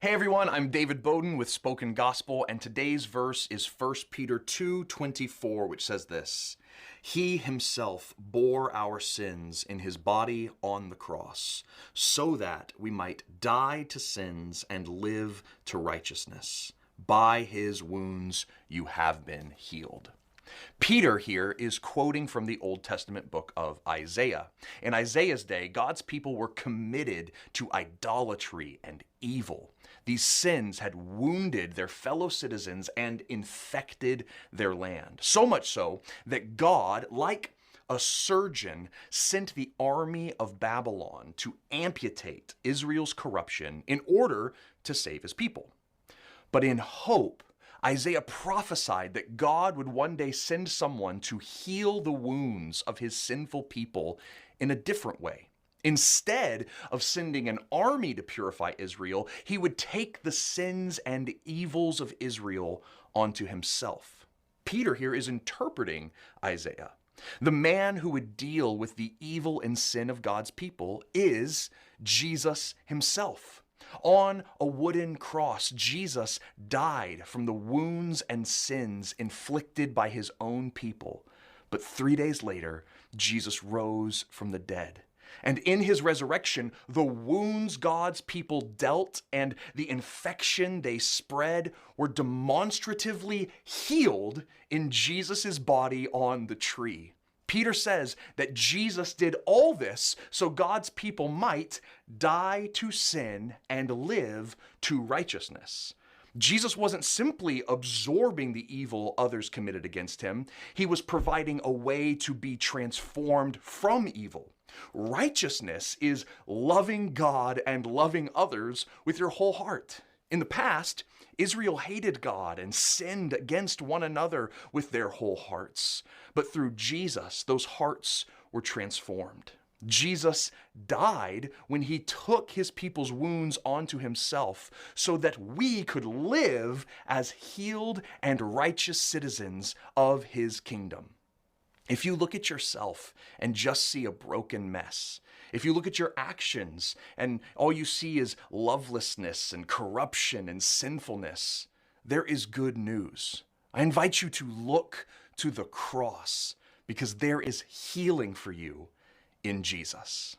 Hey everyone, I'm David Bowten with Spoken Gospel, and today's verse is 1 Peter 2:24, which says this: He himself bore our sins in his body on the cross, so that we might die to sins and live to righteousness. By his wounds you have been healed. Peter here is quoting from the Old Testament book of Isaiah. In Isaiah's day, God's people were committed to idolatry and evil. These sins had wounded their fellow citizens and infected their land. So much so that God, like a surgeon, sent the army of Babylon to amputate Israel's corruption in order to save his people. But in hope, Isaiah prophesied that God would one day send someone to heal the wounds of his sinful people in a different way. Instead of sending an army to purify Israel, he would take the sins and evils of Israel onto himself. Peter here is interpreting Isaiah. The man who would deal with the evil and sin of God's people is Jesus himself. On a wooden cross, Jesus died from the wounds and sins inflicted by his own people. But 3 days later, Jesus rose from the dead. And in his resurrection, the wounds God's people dealt and the infection they spread were demonstratively healed in Jesus' body on the tree. Peter says that Jesus did all this so God's people might die to sin and live to righteousness. Jesus wasn't simply absorbing the evil others committed against him. He was providing a way to be transformed from evil. Righteousness is loving God and loving others with your whole heart. In the past, Israel hated God and sinned against one another with their whole hearts. But through Jesus, those hearts were transformed. Jesus died when he took his people's wounds onto himself so that we could live as healed and righteous citizens of his kingdom. If you look at yourself and just see a broken mess, if you look at your actions and all you see is lovelessness and corruption and sinfulness, there is good news. I invite you to look to the cross because there is healing for you in Jesus.